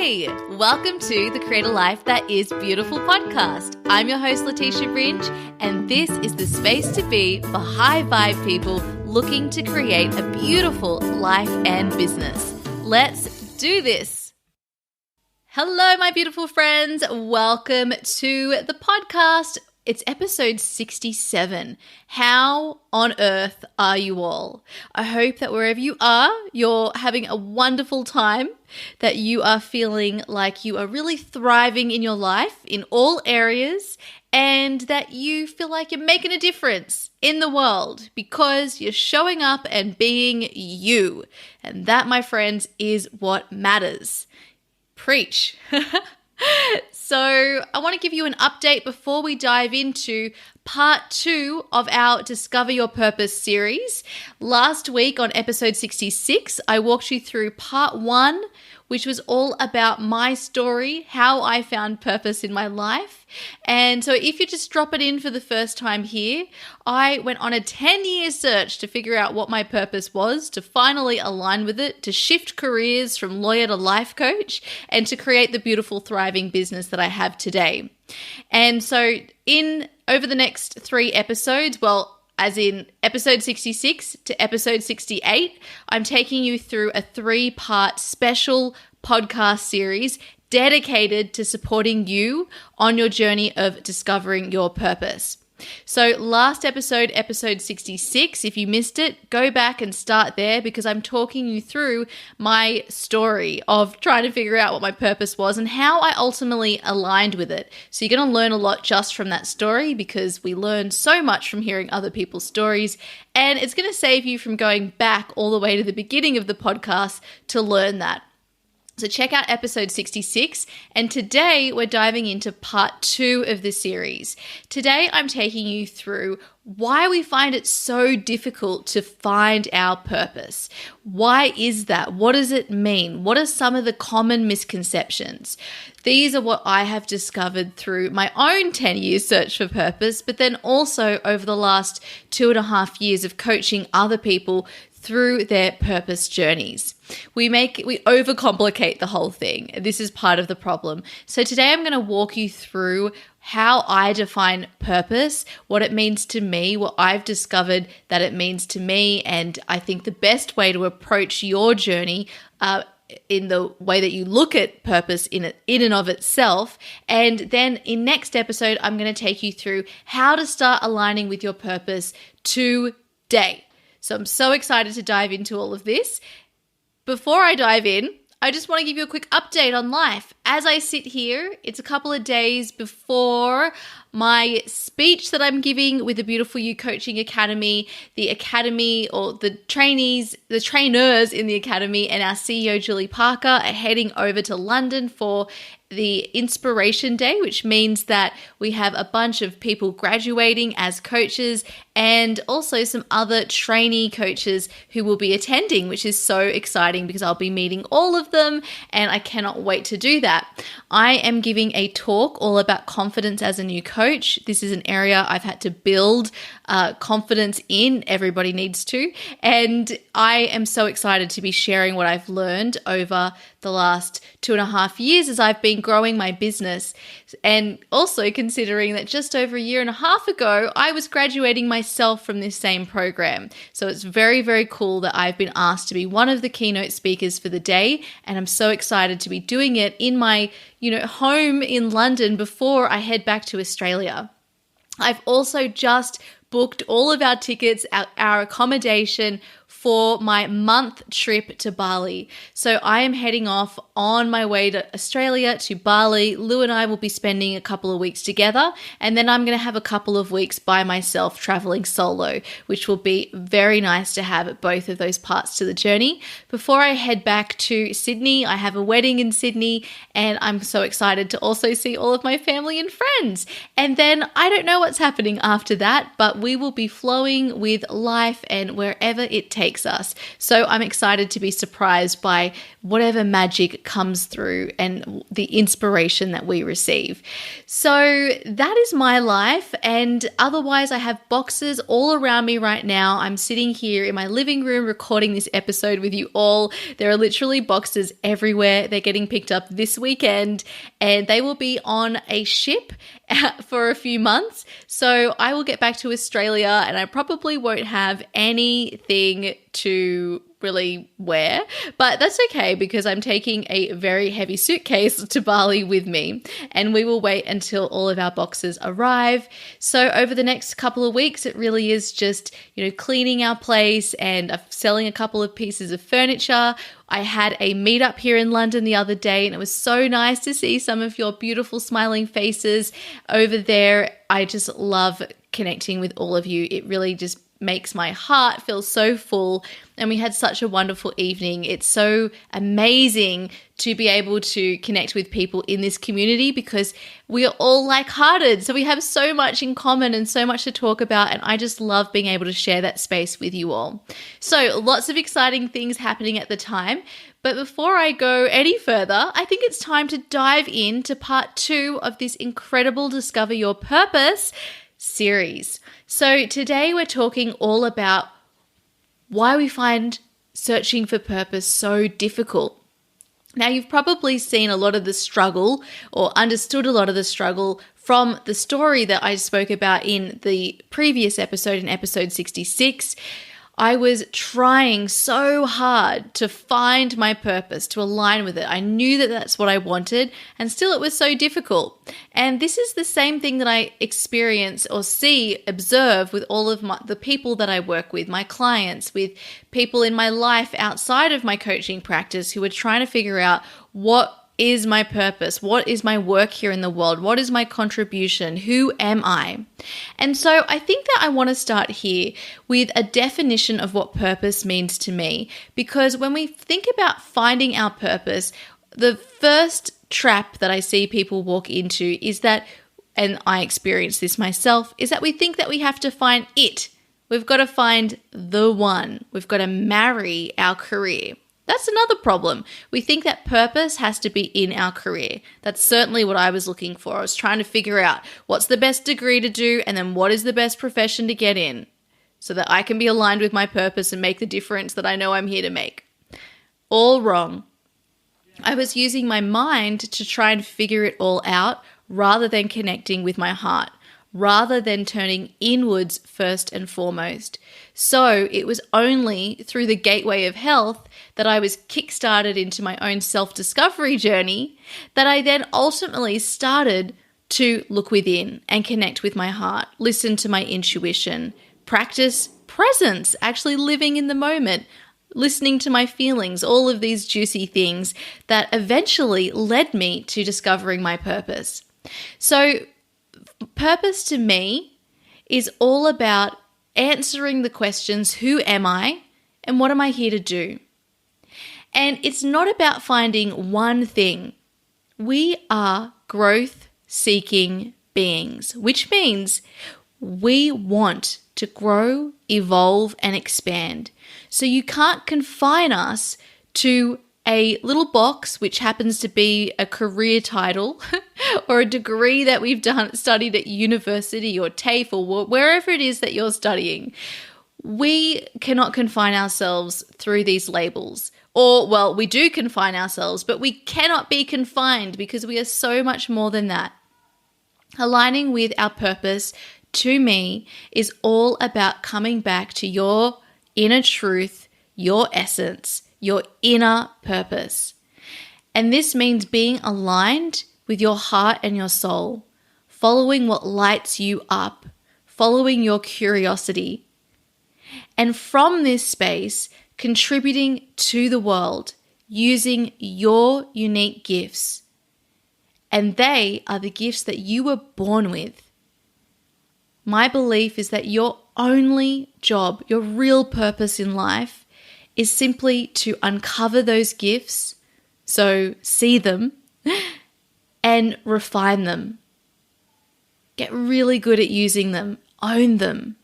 Hey, welcome to the Create a Life That Is Beautiful podcast. I'm your host, Letitia Bringe, and this is the space to be for high vibe people looking to create a beautiful life and business. Let's do this. Hello, my beautiful friends. Welcome to the podcast. It's episode 67. How on earth are you all? I hope that wherever you are, you're having a wonderful time, that you are feeling like you are really thriving in your life in all areas, and that you feel like you're making a difference in the world because you're showing up and being you. And that, my friends, is what matters. Preach. So I want to give you an update before we dive into part 2 of our Discover Your Purpose series. Last week on episode 66, I walked you through part 1, which was all about my story, how I found purpose in my life. And so if you just drop it in for the first time here, I went on a 10-year search to figure out what my purpose was, to finally align with it, to shift careers from lawyer to life coach, and to create the beautiful, thriving business that I have today. And so over the next 3 episodes, as in episode 66 to episode 68, I'm taking you through a 3-part special podcast series dedicated to supporting you on your journey of discovering your purpose. So last episode, episode 66, if you missed it, go back and start there because I'm talking you through my story of trying to figure out what my purpose was and how I ultimately aligned with it. So you're going to learn a lot just from that story because we learn so much from hearing other people's stories, and it's going to save you from going back all the way to the beginning of the podcast to learn that. So check out episode 66, and today we're diving into part 2 of the series. Today I'm taking you through why we find it so difficult to find our purpose. Why is that? What does it mean? What are some of the common misconceptions? These are what I have discovered through my own 10-year search for purpose, but then also over the last 2.5 years of coaching other people through their purpose journeys. We overcomplicate the whole thing. This is part of the problem. So today I'm going to walk you through how I define purpose, what it means to me, what I've discovered that it means to me, and I think the best way to approach your journey in the way that you look at purpose in and of itself. And then in next episode, I'm going to take you through how to start aligning with your purpose today. So I'm so excited to dive into all of this. Before I dive in, I just want to give you a quick update on life. As I sit here, it's a couple of days before my speech that I'm giving with the Beautiful You Coaching Academy, the academy or the trainers in the academy, and our CEO, Julie Parker, are heading over to London for the Inspiration Day, which means that we have a bunch of people graduating as coaches and also some other trainee coaches who will be attending, which is so exciting because I'll be meeting all of them and I cannot wait to do that. I am giving a talk all about confidence as a new coach. This is an area I've had to build confidence in. Everybody needs to. And I am so excited to be sharing what I've learned over the last 2.5 years as I've been growing my business. And also considering that just over 1.5 years ago, I was graduating myself from this same program. So it's very, very cool that I've been asked to be one of the keynote speakers for the day. And I'm so excited to be doing it in my, home in London before I head back to Australia. I've also just booked all of our tickets, our accommodation for my month trip to Bali. So I am heading off on my way to Australia, to Bali. Lou and I will be spending a couple of weeks together, and then I'm going to have a couple of weeks by myself traveling solo, which will be very nice to have both of those parts to the journey. Before I head back to Sydney, I have a wedding in Sydney, and I'm so excited to also see all of my family and friends. And then I don't know what's happening after that, but we will be flowing with life and wherever it takes takes us. So I'm excited to be surprised by whatever magic comes through and the inspiration that we receive. So that is my life. And otherwise, I have boxes all around me right now. I'm sitting here in my living room recording this episode with you all. There are literally boxes everywhere. They're getting picked up this weekend and they will be on a ship for a few months. So I will get back to Australia and I probably won't have anything to really wear, but that's okay because I'm taking a very heavy suitcase to Bali with me and we will wait until all of our boxes arrive. So over the next couple of weeks, it really is just, cleaning our place and selling a couple of pieces of furniture. I had a meetup here in London the other day and it was so nice to see some of your beautiful smiling faces over there. I just love connecting with all of you. It really just makes my heart feel so full. And we had such a wonderful evening. It's so amazing to be able to connect with people in this community because we are all like-hearted. So we have so much in common and so much to talk about. And I just love being able to share that space with you all. So lots of exciting things happening at the time. But before I go any further, I think it's time to dive into part 2 of this incredible Discover Your Purpose series. So today we're talking all about why we find searching for purpose so difficult. Now, you've probably seen a lot of the struggle or understood a lot of the struggle from the story that I spoke about in the previous episode, in episode 66. I was trying so hard to find my purpose, to align with it. I knew that that's what I wanted, and still it was so difficult. And this is the same thing that I experience or observe with all of the people that I work with, my clients, with people in my life outside of my coaching practice who are trying to figure out what is my purpose? What is my work here in the world? What is my contribution? Who am I? And so I think that I want to start here with a definition of what purpose means to me, because when we think about finding our purpose, the first trap that I see people walk into is that, and I experience this myself, is that we think that we have to find it. We've got to find the one. We've got to marry our career. That's another problem. We think that purpose has to be in our career. That's certainly what I was looking for. I was trying to figure out what's the best degree to do and then what is the best profession to get in so that I can be aligned with my purpose and make the difference that I know I'm here to make. All wrong. I was using my mind to try and figure it all out rather than connecting with my heart, rather than turning inwards first and foremost. So it was only through the gateway of health that I was kickstarted into my own self-discovery journey that I then ultimately started to look within and connect with my heart, listen to my intuition, practice presence, actually living in the moment, listening to my feelings, all of these juicy things that eventually led me to discovering my purpose. So purpose to me is all about answering the questions, who am I and what am I here to do? And it's not about finding one thing. We are growth-seeking beings, which means we want to grow, evolve, and expand. So you can't confine us to a little box, which happens to be a career title or a degree that we've studied at university or TAFE or wherever it is that you're studying. We cannot confine ourselves through these labels. Or, well, we do confine ourselves, but we cannot be confined because we are so much more than that. Aligning with our purpose, to me, is all about coming back to your inner truth, your essence, your inner purpose. And this means being aligned with your heart and your soul, following what lights you up, following your curiosity. And from this space, contributing to the world using your unique gifts. And they are the gifts that you were born with. My belief is that your only job, your real purpose in life, is simply to uncover those gifts, so see them, and refine them. Get really good at using them, own them.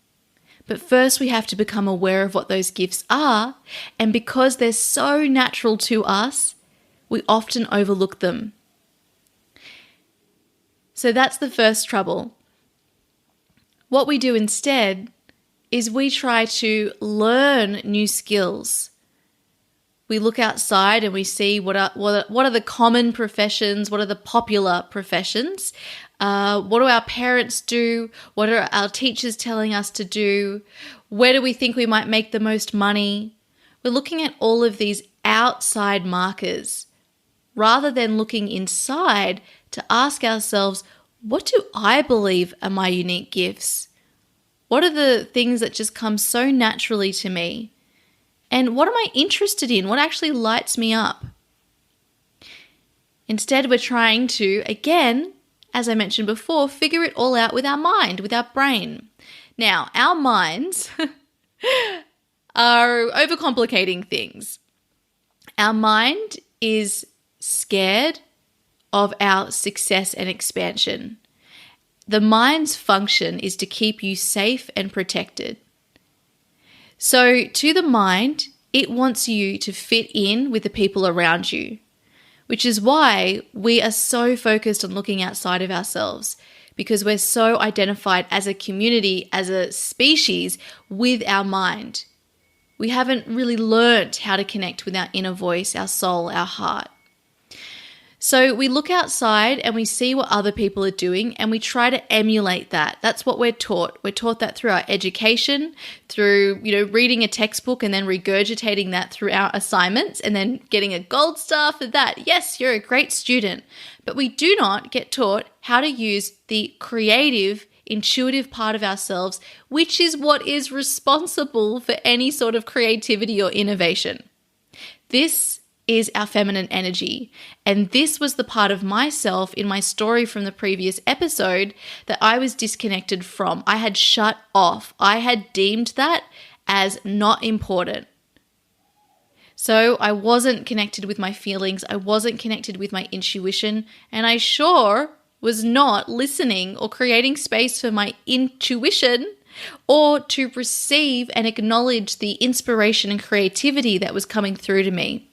But first we have to become aware of what those gifts are, and because they're so natural to us, we often overlook them. So that's the first trouble. What we do instead is we try to learn new skills. We look outside and we see what are the common professions, what are the popular professions, what do our parents do, what are our teachers telling us to do, where do we think we might make the most money. We're looking at all of these outside markers rather than looking inside to ask ourselves, what do I believe are my unique gifts? What are the things that just come so naturally to me? And what am I interested in? What actually lights me up? Instead, we're trying to, again, as I mentioned before, figure it all out with our mind, with our brain. Now, our minds are overcomplicating things. Our mind is scared of our success and expansion. The mind's function is to keep you safe and protected. So to the mind, it wants you to fit in with the people around you, which is why we are so focused on looking outside of ourselves, because we're so identified as a community, as a species with our mind. We haven't really learnt how to connect with our inner voice, our soul, our heart. So we look outside and we see what other people are doing and we try to emulate that. That's what we're taught. We're taught that through our education, through, reading a textbook and then regurgitating that through our assignments and then getting a gold star for that. Yes, you're a great student. But we do not get taught how to use the creative, intuitive part of ourselves, which is what is responsible for any sort of creativity or innovation. This is our feminine energy. And this was the part of myself in my story from the previous episode that I was disconnected from. I had shut off. I had deemed that as not important. So I wasn't connected with my feelings. I wasn't connected with my intuition. And I sure was not listening or creating space for my intuition or to receive and acknowledge the inspiration and creativity that was coming through to me.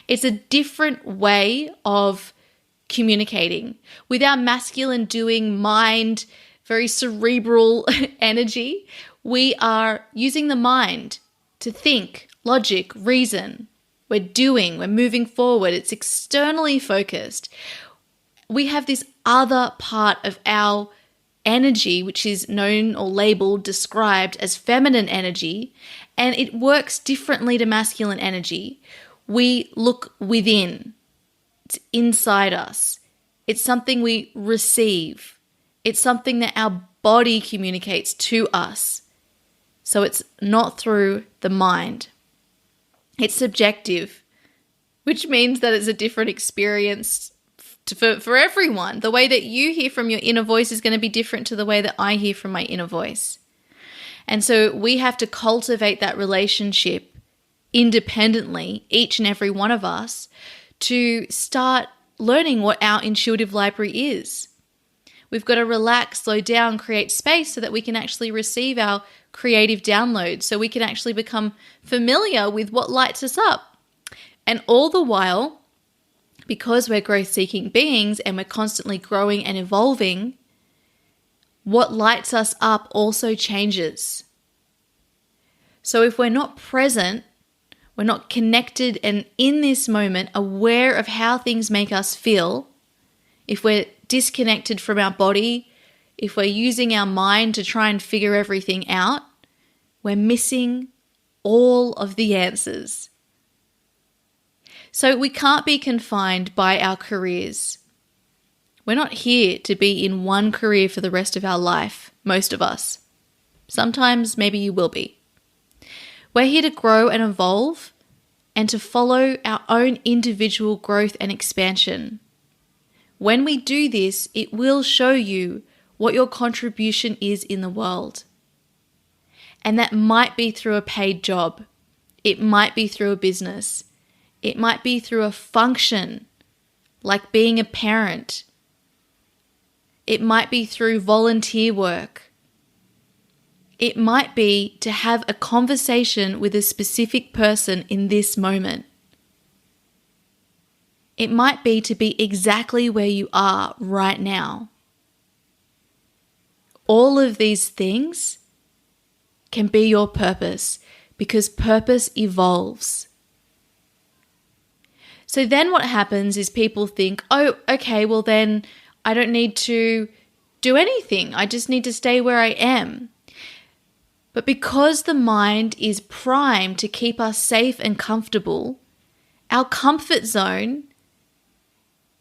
It's a different way of communicating. With our masculine doing mind, very cerebral energy, we are using the mind to think, logic, reason. We're doing, we're moving forward. It's externally focused. We have this other part of our energy, which is known or labeled, described as feminine energy, and it works differently to masculine energy. We look within. It's inside us. It's something we receive. It's something that our body communicates to us. So it's not through the mind. It's subjective, which means that it's a different experience for everyone. The way that you hear from your inner voice is going to be different to the way that I hear from my inner voice. And so we have to cultivate that relationship independently, each and every one of us, to start learning what our intuitive library is. We've got to relax, slow down, create space so that we can actually receive our creative downloads, so we can actually become familiar with what lights us up. And all the while, because we're growth-seeking beings and we're constantly growing and evolving, what lights us up also changes. So if we're not present, we're not connected and in this moment aware of how things make us feel, if we're disconnected from our body, if we're using our mind to try and figure everything out, we're missing all of the answers. So we can't be confined by our careers. We're not here to be in one career for the rest of our life, most of us. Sometimes maybe you will be. We're here to grow and evolve and to follow our own individual growth and expansion. When we do this, it will show you what your contribution is in the world. And that might be through a paid job. It might be through a business. It might be through a function, like being a parent. It might be through volunteer work. It might be to have a conversation with a specific person in this moment. It might be to be exactly where you are right now. All of these things can be your purpose because purpose evolves. So then what happens is people think, oh, okay, well then I don't need to do anything. I just need to stay where I am. But because the mind is primed to keep us safe and comfortable, our comfort zone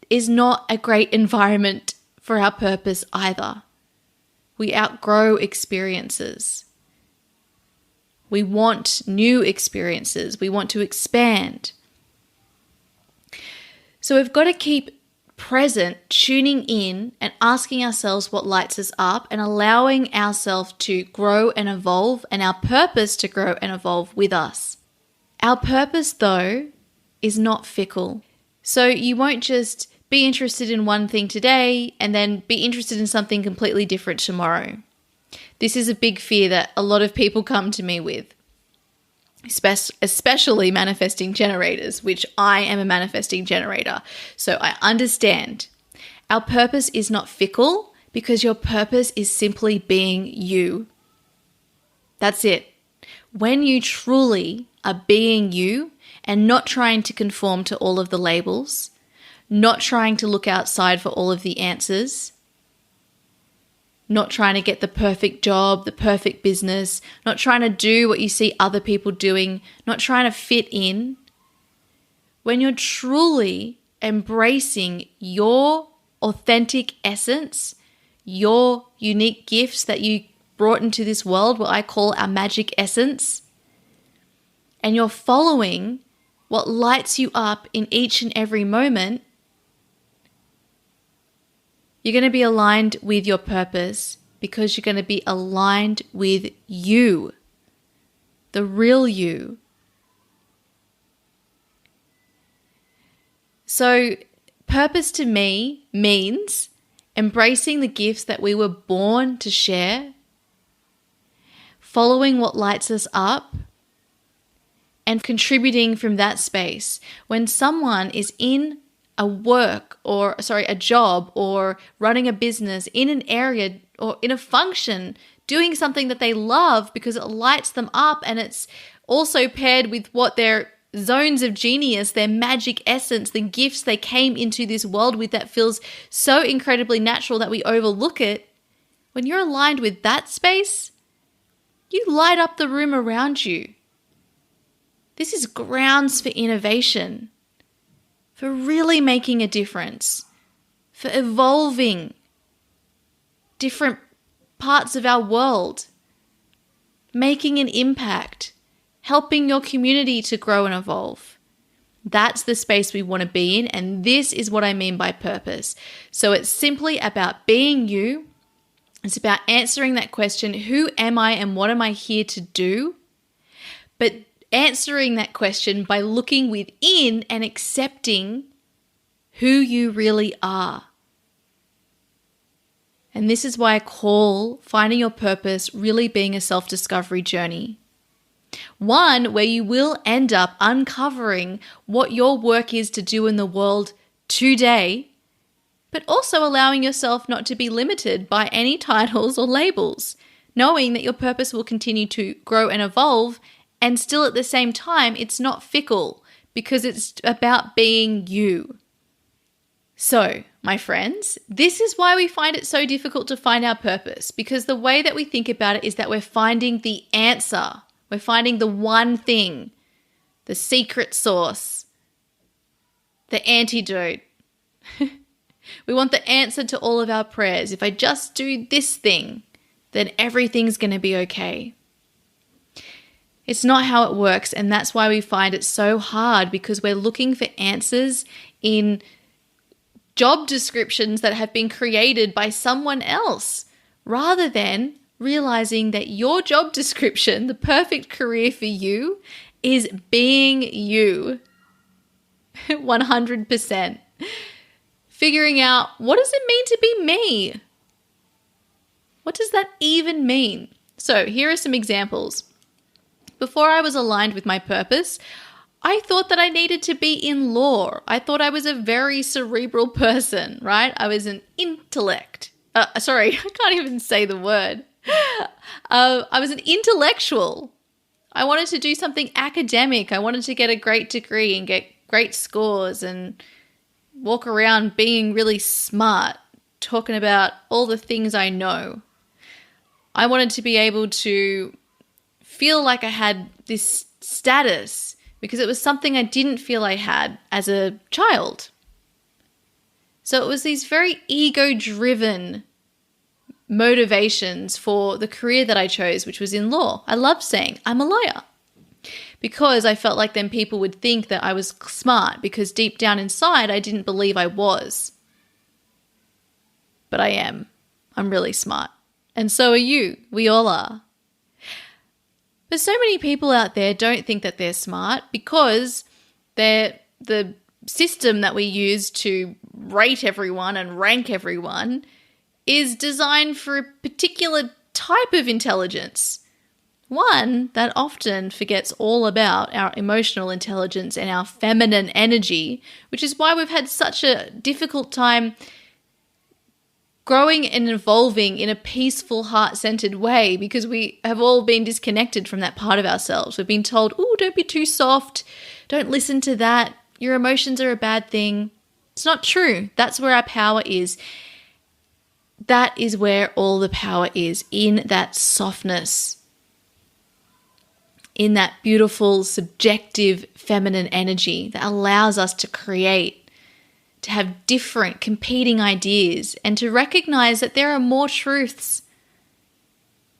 is not a great environment for our purpose either. We outgrow experiences. We want new experiences. We want to expand. So we've got to keep present, tuning in and asking ourselves what lights us up and allowing ourselves to grow and evolve and our purpose to grow and evolve with us. Our purpose, though, is not fickle. So you won't just be interested in one thing today and then be interested in something completely different tomorrow. This is a big fear that a lot of people come to me with, especially manifesting generators, which I am a manifesting generator. So I understand. Our purpose is not fickle because your purpose is simply being you. That's it. When you truly are being you and not trying to conform to all of the labels, not trying to look outside for all of the answers, not trying to get the perfect job, the perfect business, not trying to do what you see other people doing, not trying to fit in. When you're truly embracing your authentic essence, your unique gifts that you brought into this world, what I call our magic essence, and you're following what lights you up in each and every moment, you're going to be aligned with your purpose because you're going to be aligned with you, the real you. So purpose to me means embracing the gifts that we were born to share, following what lights us up, and contributing from that space. When someone is in a job or running a business in an area or in a function, doing something that they love because it lights them up and it's also paired with what their zones of genius, their magic essence, the gifts they came into this world with that feels so incredibly natural that we overlook it. When you're aligned with that space, you light up the room around you. This is grounds for innovation, for really making a difference, for evolving different parts of our world, making an impact, helping your community to grow and evolve. That's the space we want to be in, and this is what I mean by purpose. So it's simply about being you. It's about answering that question, who am I and what am I here to do? But answering that question by looking within and accepting who you really are. And this is why I call finding your purpose really being a self-discovery journey. One where you will end up uncovering what your work is to do in the world today, but also allowing yourself not to be limited by any titles or labels, knowing that your purpose will continue to grow and evolve. And still at the same time, it's not fickle because it's about being you. So, my friends, this is why we find it so difficult to find our purpose, because the way that we think about it is that we're finding the answer. We're finding the one thing, the secret sauce, the antidote. We want the answer to all of our prayers. If I just do this thing, then everything's going to be okay. It's not how it works, and that's why we find it so hard, because we're looking for answers in job descriptions that have been created by someone else, rather than realizing that your job description, the perfect career for you, is being you 100%. Figuring out, what does it mean to be me? What does that even mean? So here are some examples. Before I was aligned with my purpose, I thought that I needed to be in law. I thought I was a very cerebral person, right? I was an intellect. I can't even say the word. I was an intellectual. I wanted to do something academic. I wanted to get a great degree and get great scores and walk around being really smart, talking about all the things I know. I wanted to be able to feel like I had this status because it was something I didn't feel I had as a child. So it was these very ego-driven motivations for the career that I chose, which was in law. I loved saying, I'm a lawyer, because I felt like then people would think that I was smart, because deep down inside, I didn't believe I was. But I am. I'm really smart. And so are you. We all are. But so many people out there don't think that they're smart because the system that we use to rate everyone and rank everyone is designed for a particular type of intelligence. One that often forgets all about our emotional intelligence and our feminine energy, which is why we've had such a difficult time growing and evolving in a peaceful, heart-centered way, because we have all been disconnected from that part of ourselves. We've been told, oh, don't be too soft. Don't listen to that. Your emotions are a bad thing. It's not true. That's where our power is. That is where all the power is, in that softness, in that beautiful, subjective, feminine energy that allows us to create, to have different competing ideas, and to recognize that there are more truths.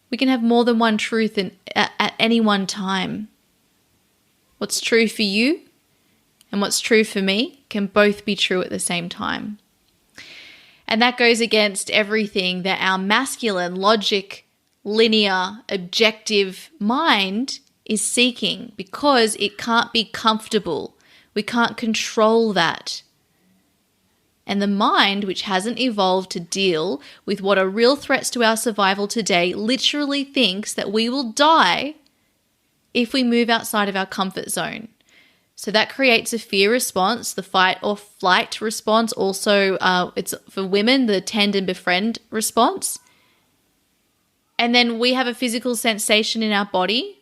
We can have more than one truth at any one time. What's true for you and what's true for me can both be true at the same time. And that goes against everything that our masculine, logic, linear, objective mind is seeking, because it can't be comfortable. We can't control that. And the mind, which hasn't evolved to deal with what are real threats to our survival today, literally thinks that we will die if we move outside of our comfort zone. So that creates a fear response, the fight or flight response. Also, it's for women, the tend and befriend response. And then we have a physical sensation in our body.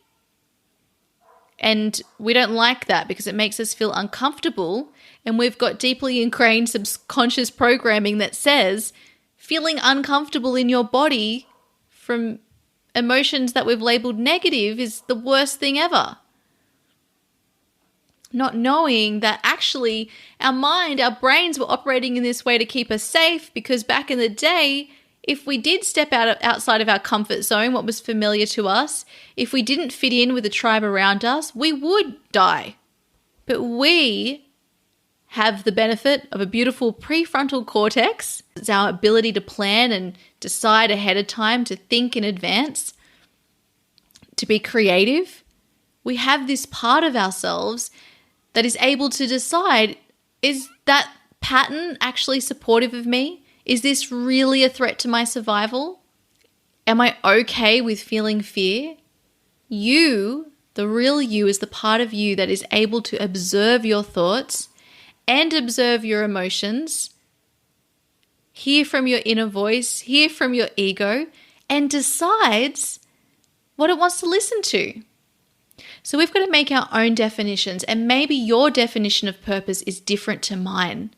And we don't like that because it makes us feel uncomfortable. And we've got deeply ingrained subconscious programming that says feeling uncomfortable in your body from emotions that we've labeled negative is the worst thing ever. Not knowing that actually our mind, our brains were operating in this way to keep us safe, because back in the day, if we did step outside of our comfort zone, what was familiar to us, if we didn't fit in with the tribe around us, we would die. But we have the benefit of a beautiful prefrontal cortex. It's our ability to plan and decide ahead of time, to think in advance, to be creative. We have this part of ourselves that is able to decide, is that pattern actually supportive of me? Is this really a threat to my survival? Am I okay with feeling fear? You, the real you, is the part of you that is able to observe your thoughts and observe your emotions, hear from your inner voice, hear from your ego, and decides what it wants to listen to. So we've got to make our own definitions, and maybe your definition of purpose is different to mine.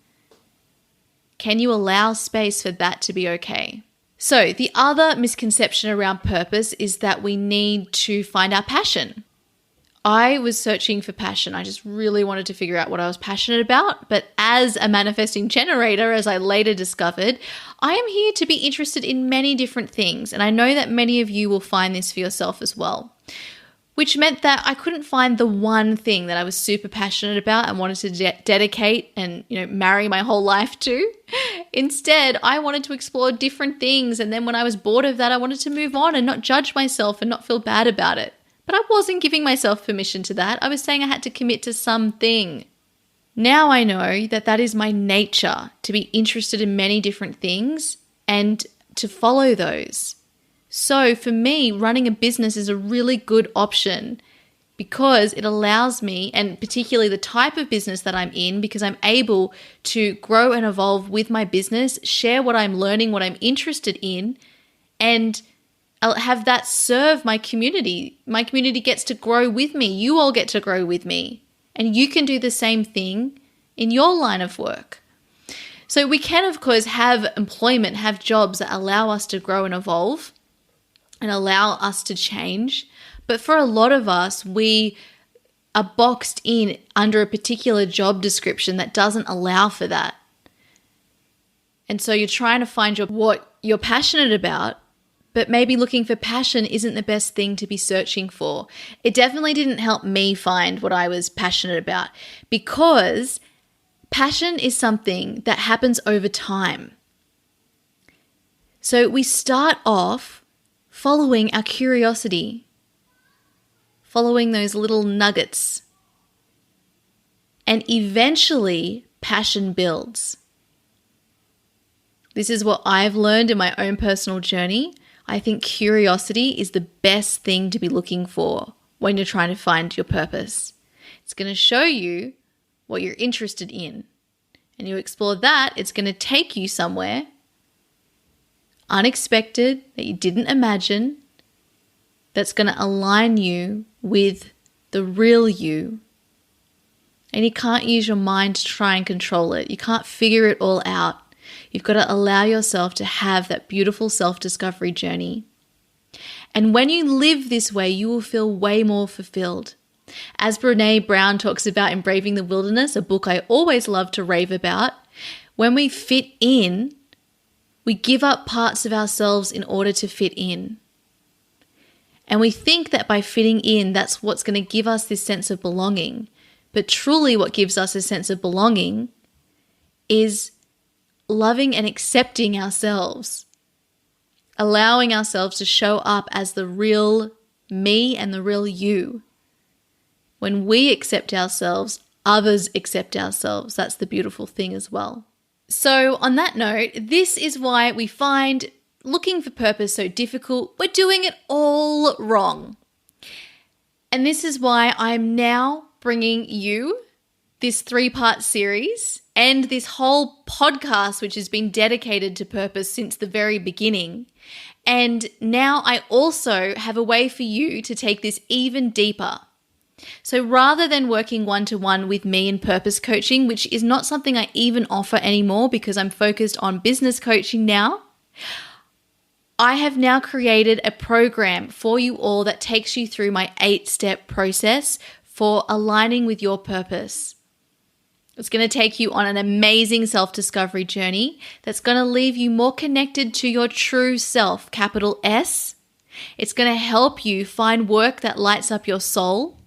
Can you allow space for that to be okay? So the other misconception around purpose is that we need to find our passion. I was searching for passion. I just really wanted to figure out what I was passionate about. But as a manifesting generator, as I later discovered, I am here to be interested in many different things. And I know that many of you will find this for yourself as well, which meant that I couldn't find the one thing that I was super passionate about and wanted to dedicate and, marry my whole life to. Instead, I wanted to explore different things. And then when I was bored of that, I wanted to move on and not judge myself and not feel bad about it. But I wasn't giving myself permission to that. I was saying I had to commit to something. Now I know that that is my nature, to be interested in many different things and to follow those. So for me, running a business is a really good option because it allows me, and particularly the type of business that I'm in, because I'm able to grow and evolve with my business, share what I'm learning, what I'm interested in, and I'll have that serve my community. My community gets to grow with me. You all get to grow with me. And you can do the same thing in your line of work. So we can, of course, have employment, have jobs that allow us to grow and evolve and allow us to change. But for a lot of us, we are boxed in under a particular job description that doesn't allow for that. And so you're trying to find what you're passionate about, but maybe looking for passion isn't the best thing to be searching for. It definitely didn't help me find what I was passionate about, because passion is something that happens over time. So we start off following our curiosity, following those little nuggets, and eventually passion builds. This is what I've learned in my own personal journey. I think curiosity is the best thing to be looking for when you're trying to find your purpose. It's going to show you what you're interested in. And you explore that, it's going to take you somewhere unexpected that you didn't imagine, that's going to align you with the real you. And you can't use your mind to try and control it. You can't figure it all out. You've got to allow yourself to have that beautiful self-discovery journey. And when you live this way, you will feel way more fulfilled. As Brené Brown talks about in Braving the Wilderness, a book I always love to rave about, when we fit in, we give up parts of ourselves in order to fit in. And we think that by fitting in, that's what's going to give us this sense of belonging. But truly what gives us a sense of belonging is loving and accepting ourselves, allowing ourselves to show up as the real me and the real you. When we accept ourselves, others accept ourselves. That's the beautiful thing as well. So on that note, this is why we find looking for purpose so difficult. We're doing it all wrong. And this is why I'm now bringing you this 3-part series and this whole podcast, which has been dedicated to purpose since the very beginning. And now I also have a way for you to take this even deeper. So rather than working one-to-one with me in purpose coaching, which is not something I even offer anymore because I'm focused on business coaching now, I have now created a program for you all that takes you through my 8-step process for aligning with your purpose. It's going to take you on an amazing self-discovery journey that's going to leave you more connected to your true self, capital S. It's going to help you find work that lights up your soul.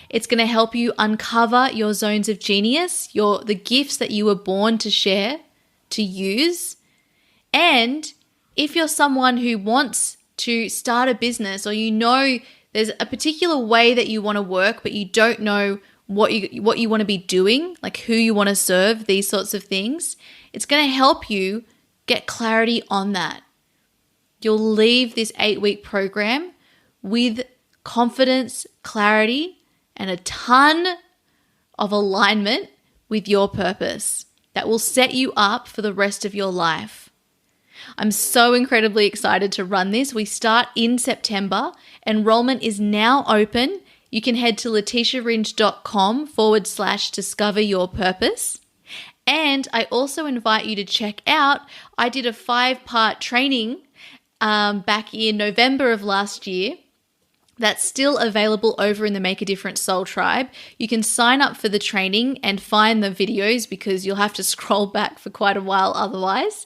It's going to help you uncover your zones of genius, the gifts that you were born to share, to use. And if you're someone who wants to start a business, or you know there's a particular way that you want to work, but you don't know what you want to be doing, like who you want to serve, these sorts of things, it's going to help you get clarity on that. You'll leave this 8-week program with confidence, clarity, and a ton of alignment with your purpose that will set you up for the rest of your life. I'm so incredibly excited to run this. We start in September. Enrollment is now open. You can head to letitiaringe.com/discover your purpose. And I also invite you to check out, I did a 5-part training back in November of last year. That's still available over in the Make a Difference Soul Tribe. You can sign up for the training and find the videos because you'll have to scroll back for quite a while otherwise.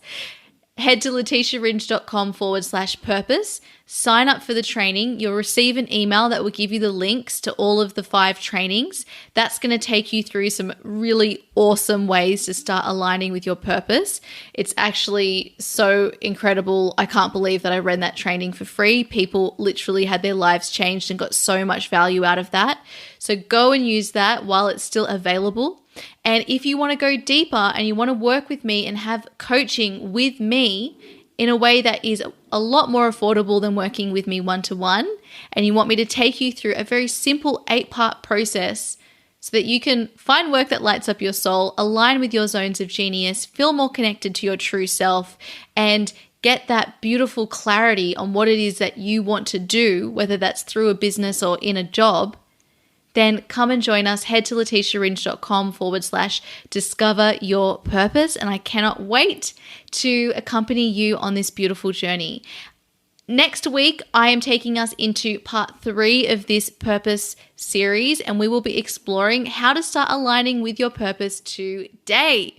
Head to letitiaringe.com/purpose. Sign up for the training. You'll receive an email that will give you the links to all of the 5 trainings. That's going to take you through some really awesome ways to start aligning with your purpose. It's actually so incredible. I can't believe that I ran that training for free. People literally had their lives changed and got so much value out of that. So go and use that while it's still available. And if you want to go deeper and you want to work with me and have coaching with me in a way that is a lot more affordable than working with me one-to-one, and you want me to take you through a very simple 8-part process so that you can find work that lights up your soul, align with your zones of genius, feel more connected to your true self, and get that beautiful clarity on what it is that you want to do, whether that's through a business or in a job, then come and join us. Head to letitiaringe.com/discover your purpose. And I cannot wait to accompany you on this beautiful journey. Next week, I am taking us into part 3 of this purpose series, and we will be exploring how to start aligning with your purpose today.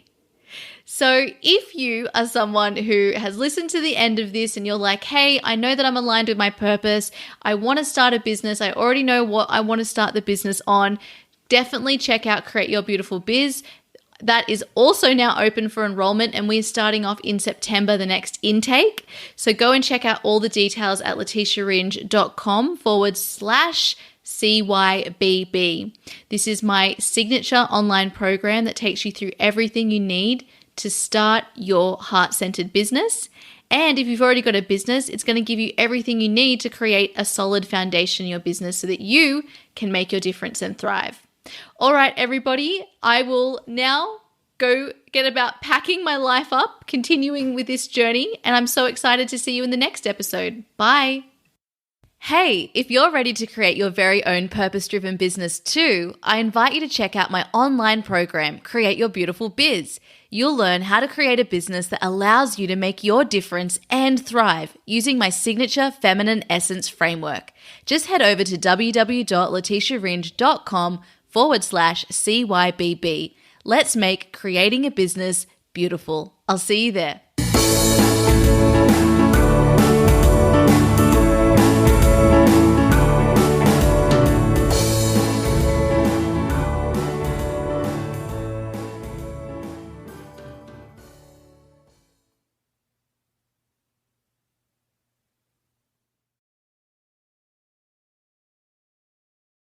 So if you are someone who has listened to the end of this and you're like, hey, I know that I'm aligned with my purpose, I want to start a business, I already know what I want to start the business on, definitely check out Create Your Beautiful Biz. That is also now open for enrollment, and we're starting off in September, the next intake. So go and check out all the details at letitiaringe.com/CYBB. This is my signature online program that takes you through everything you need to start your heart-centered business. And if you've already got a business, it's going to give you everything you need to create a solid foundation in your business so that you can make your difference and thrive. All right, everybody, I will now go get about packing my life up, continuing with this journey, and I'm so excited to see you in the next episode. Bye. Hey, if you're ready to create your very own purpose-driven business too, I invite you to check out my online program, Create Your Beautiful Biz. You'll learn how to create a business that allows you to make your difference and thrive using my signature feminine essence framework. Just head over to www.letitiaringe.com/CYBB. Let's make creating a business beautiful. I'll see you there.